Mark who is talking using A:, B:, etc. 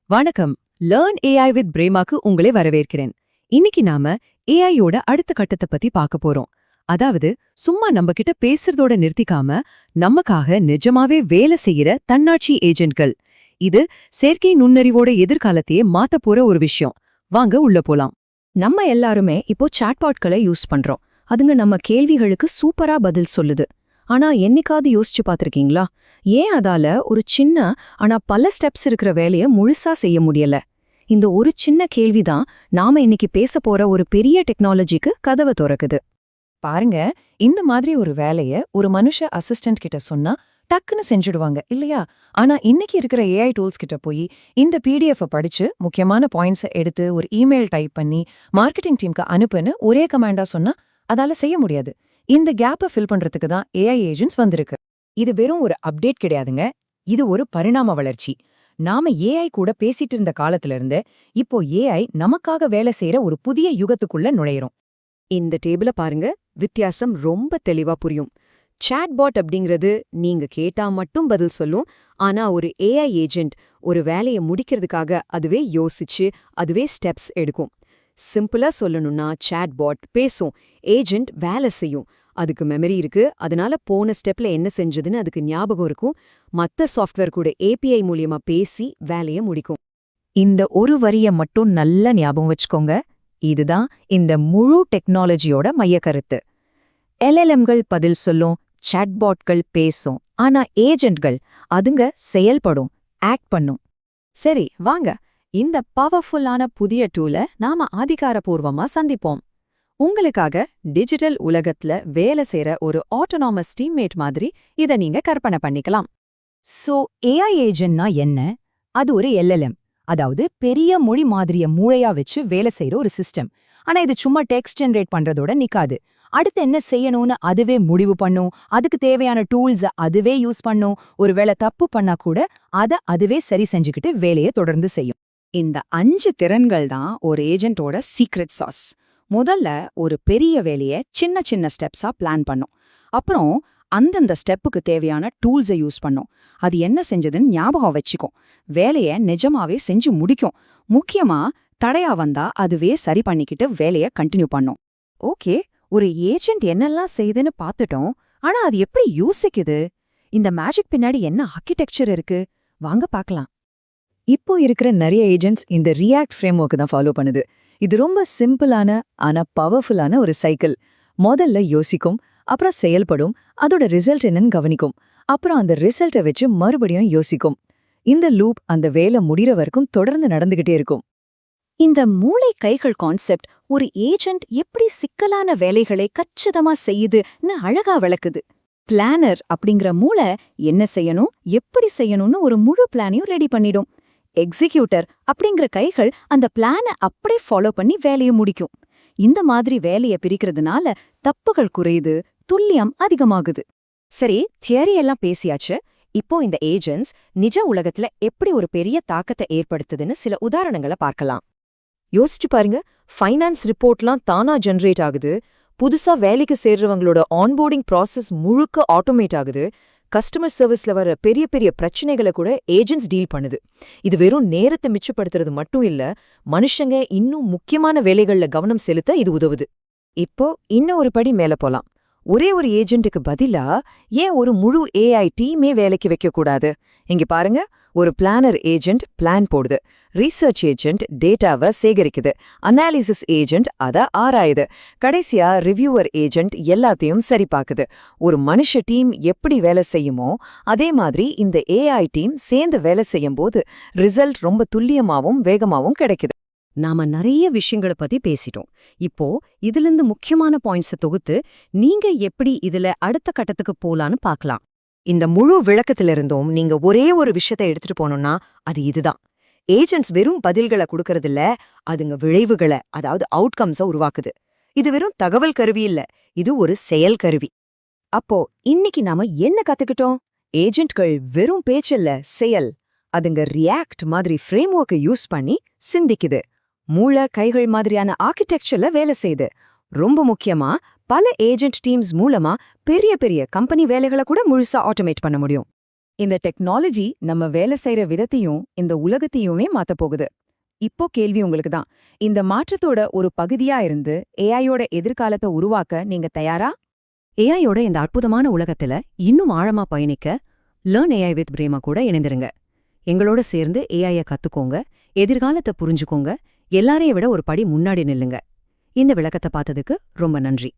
A: வணக்கம். Learn AI with பிரேமாக்கு உங்களை வரவேற்கிறேன். இன்னைக்கு நாம ஏஐயோட அடுத்த கட்டத்தை பத்தி பார்க்க போறோம். அதாவது சும்மா நம்ம கிட்ட பேசுறதோட நிறுத்திக்காம நமக்காக நிஜமாவே வேலை செய்யற தன்னாட்சி ஏஜென்ட்கள். இது செயற்கை நுண்ணறிவோட எதிர்காலத்தையே மாத்த போற ஒரு விஷயம். வாங்க உள்ள போலாம்.
B: நம்ம எல்லாருமே இப்போ சாட்பாட்களை யூஸ் பண்றோம். அதுங்க நம்ம கேள்விகளுக்கு சூப்பரா பதில் சொல்லுது. ஆனா என்னைக்காவது யோசிச்சு பார்த்திருக்கீங்களா, ஏன் அதால ஒரு சின்ன ஆனா பல ஸ்டெப்ஸ் இருக்கிற வேலைய முழுசா செய்ய முடியல? இந்த ஒரு சின்ன கேள்விதான் நாம இன்னைக்கு பேச போற ஒரு பெரிய டெக்னாலஜிக்கு கதவை திறக்குது.
C: பாருங்க, இந்த மாதிரி ஒரு வேலைய ஒரு மனுஷ அசிஸ்டன்ட் கிட்ட சொன்னா டக்குன்னு செஞ்சுடுவாங்க இல்லையா? ஆனா இன்னைக்கு இருக்கிற ஏஐ டூல்ஸ் கிட்ட போய் இந்த பிடிஎஃப் படிச்சு முக்கியமான பாயிண்ட்ஸை எடுத்து ஒரு இமெயில் டைப் பண்ணி மார்க்கெட்டிங் டீமுக்கு அனுப்புன்னு ஒரே கமாண்டா சொன்னா அதால செய்ய முடியாது. இந்த கேப்பை ஃபில் பண்றதுக்கு தான் ஏஐ ஏஜென்ட்ஸ் வந்திருக்கு.
D: இது வெறும் ஒரு அப்டேட் கிடையாதுங்க. இது ஒரு பரிணாம வளர்ச்சி. நாம ஏஐ கூட பேசிட்டு இருந்த காலத்துல இருந்து இப்போ ஏஐ நமக்காக வேலை செய்யற ஒரு புதிய யுகத்துக்குள்ள நுழையிறோம்.
B: இந்த டேபிள பாருங்க, வித்தியாசம் ரொம்ப தெளிவா புரியும். சாட்பாட் அப்படிங்கிறது நீங்க கேட்டா மட்டும் பதில் சொல்லும். ஆனா ஒரு ஏஐ ஏஜென்ட் ஒரு வேலையை முடிக்கிறதுக்காக அதுவே யோசிச்சு அதுவே ஸ்டெப்ஸ் எடுக்கும். சிம்பிளா சொல்லணும்னா சாட்பாட் பேசும், ஏஜென்ட் வேலை செய்யும். அதுக்கு மெமரி இருக்கு, அதனால போன ஸ்டெப்ல என்ன செஞ்சதுன்னு அதுக்கு ஞாபகம் இருக்கும். மத்த சாஃப்ட்வேர் கூட ஏபிஐ மூலியமா பேசி வேலையை முடிக்கும்.
E: இந்த ஒரு வரிய மட்டும் நல்லா ஞாபகம் வச்சுக்கோங்க. இதுதான் இந்த முழு டெக்னாலஜியோட மையக்கருத்து. எல்எல்எம்கள் பதில் சொல்லும், சாட்பாட்கள் பேசும், ஆனா ஏஜென்ட்கள் அதுங்க செயல்படும், ஆக்ட் பண்ணும்.
B: சரி வாங்க, இந்த பவர்ஃபுல்லான புதிய டூலை நாம அதிகாரப்பூர்வமா சந்திப்போம். உங்களுக்காக டிஜிட்டல் உலகத்துல வேலை செய்யற ஒரு ஆட்டோனாமஸ் டீம்மேட் மாதிரி இதை நீங்க கற்பனை பண்ணிக்கலாம்.
D: சோ ஏஐ ஏஜென்ட்னா என்ன? அது ஒரு எல்எல்எம், அதாவது பெரிய மொழி மாதிரிய மூளையா வச்சு வேலை செய்யற ஒரு சிஸ்டம். ஆனா இது சும்மா டெக்ஸ்ட் ஜெனரேட் பண்றதோட நிக்காது. அடுத்து என்ன செய்யணும்னு அதுவே முடிவு பண்ணும், அதுக்கு தேவையான டூல்ஸ அதுவே யூஸ் பண்ணும். ஒருவேளை தப்பு பண்ணா கூட அதை அதுவே சரி செஞ்சுக்கிட்டு வேலையை தொடர்ந்து செய்யும்.
B: இந்த 5 திறன்கள் தான் ஒரு ஏஜென்ட்டோட சீக்ரெட் சாஸ். முதல்ல ஒரு பெரிய வேலையை சின்ன சின்ன ஸ்டெப்ஸா பிளான் பண்ணும். அப்புறம் அந்தந்த ஸ்டெப்புக்கு தேவையான டூல்ஸை யூஸ் பண்ணும். அது என்ன செஞ்சதுன்னு ஞாபகம் வச்சுக்கும். வேலையை நிஜமாவே செஞ்சு முடிக்கும். முக்கியமா தடையா வந்தா அதுவே சரி பண்ணிக்கிட்டு வேலையை கண்டினியூ பண்ணும்.
A: ஓகே, ஒரு ஏஜென்ட் என்னெல்லாம் செய்யுதுன்னு பார்த்துட்டோம். ஆனா அது எப்படி யோசிக்குது? இந்த மேஜிக் பின்னாடி என்ன ஆர்கிடெக்சர் இருக்கு? வாங்க பார்க்கலாம்.
C: இப்போ இருக்கிற நிறைய ஏஜென்ட்ஸ் இந்த ரியாக்ட் ஃப்ரேம்வொர்க் தான் ஃபாலோ பண்ணுது. இது ரொம்ப சிம்பிளான ஆனா பவர்ஃபுல்லான ஒரு சைக்கிள். முதல்ல யோசிக்கும், அப்புறம் செயல்படும், அதோட ரிசல்ட் என்னன்னு கவனிக்கும், அப்புறம் அந்த ரிசல்ட்டை வச்சு மறுபடியும் யோசிக்கும். இந்த லூப் அந்த வேலை முடிகிற வரைக்கும் தொடர்ந்து நடந்துகிட்டே இருக்கும்.
B: இந்த மூளை கைகள் கான்செப்ட் ஒரு ஏஜென்ட் எப்படி சிக்கலான வேலைகளை கச்சிதமா செய்யுதுன்னு அழகா விளக்குது. பிளானர் அப்படிங்கிற மூளை என்ன செய்யணும், எப்படி செய்யணும்னு ஒரு முழு பிளானையும் ரெடி பண்ணிடும். எக்ஸிக்யூட்டர் அப்படிங்கிற கைகள் அந்த பிளானை அப்படியே ஃபாலோ பண்ணி வேலையை முடிக்கும். இந்த மாதிரி வேலையை பிரிக்கிறதுனால தப்புகள் குறையுது, துல்லியம் அதிகமாகுது. சரி, தியரி எல்லாம் பேசியாச்சு. இப்போ இந்த ஏஜென்ட்ஸ் நிஜ உலகத்துல எப்படி ஒரு பெரிய தாக்கத்தை ஏற்படுத்துதுன்னு சில உதாரணங்களை பார்க்கலாம்.
D: யோசிச்சு பாருங்க, ஃபைனான்ஸ் ரிப்போர்ட்லாம் தானா ஜெனரேட் ஆகுது. புதுசா வேலைக்கு சேர்றவங்களோட ஆன்போர்டிங் ப்ராசஸ் முழுக்க ஆட்டோமேட் ஆகுது. கஸ்டமர் சர்வீஸ்ல வர பெரிய பெரிய பிரச்சனைகளை கூட ஏஜென்ட்ஸ் டீல் பண்ணுது. இது வெறும் நேரத்தை மிச்சப்படுத்துறது மட்டும் இல்ல, மனுஷங்க இன்னும் முக்கியமான வேலைகள்ல கவனம் செலுத்த இது உதவுது. இப்போ இன்னும் ஒரு படி மேல போலாம். ஒரே ஒரு ஏஜென்ட்டுக்கு பதிலா ஏன் ஒரு முழு ஏஐ டீமே வேலைக்கு வைக்க கூடாது? இங்க பாருங்க, ஒரு பிளானர் ஏஜென்ட் பிளான் போடுது, ரீசர்ச் ஏஜென்ட் டேட்டாவை சேகரிக்குது, அனாலிசிஸ் ஏஜென்ட் அதை ஆராயுது, கடைசியா ரிவ்யூவர் ஏஜென்ட் எல்லாத்தையும் சரி பார்க்குது. ஒரு மனுஷ டீம் எப்படி வேலை செய்யுமோ அதே மாதிரி இந்த ஏஐ டீம் சேர்ந்து வேலை செய்யும் போது ரிசல்ட் ரொம்ப துல்லியமாவும் வேகமாவும் கிடைக்குது.
A: நாம நிறைய விஷயங்களை பத்தி பேசிட்டோம். இப்போ இதிலிருந்து முக்கியமான பாயிண்ட்ஸை தொகுத்து நீங்க எப்படி இதுல அடுத்த கட்டத்துக்கு போலான்னு பார்க்கலாம்.
F: இந்த முழு விளக்கத்திலிருந்தும் நீங்க ஒரே ஒரு விஷயத்தை எடுத்துட்டு போனோம்னா அது இதுதான். ஏஜென்ட்ஸ் வெறும் பதில்களை கொடுக்கறதில்ல, அதுங்க விளைவுகளை, அதாவது அவுட்கம்ஸை உருவாக்குது. இது வெறும் தகவல் கருவி இல்ல, இது ஒரு செயல் கருவி.
B: அப்போ இன்னைக்கு நாம என்ன கத்துக்கிட்டோம்? ஏஜென்ட்கள் வெறும் பேச்சில்ல, செயல். அதுங்க ரியாக்ட் மாதிரி ஃப்ரேம்வொர்க்கை யூஸ் பண்ணி சிந்திக்குது. மூளை கைகள் மாதிரியான ஆர்கிடெக்சர்ல வேலை செய்யுது. ரொம்ப முக்கியமா பல ஏஜென்ட் டீம்ஸ் மூலமா பெரிய பெரிய கம்பெனி வேலைகளை கூட முழுசா ஆட்டோமேட் பண்ண முடியும்.
G: இந்த டெக்னாலஜி நம்ம வேலை செய்யற விதத்தையும் இந்த உலகத்தையுமே மாத்தப் போகுது. இப்போ கேள்வி உங்களுக்கு தான். இந்த மாற்றத்தோட ஒரு பகுதியா இருந்து ஏஐயோட எதிர்காலத்தை உருவாக்க நீங்க தயாரா?
A: ஏஐயோட இந்த அற்புதமான உலகத்துல இன்னும் ஆழமா பயணிக்க லேர்ன் ஏஐ வித் பிரேமா கூட இணைந்திருங்க. எங்களோட சேர்ந்து ஏஐய கத்துக்கோங்க, எதிர்காலத்தை புரிஞ்சுக்கோங்க, எல்லாரையும் விட ஒரு படி முன்னாடி நில்லுங்க. இந்த விளக்கத்தை பார்த்ததுக்கு ரொம்ப நன்றி.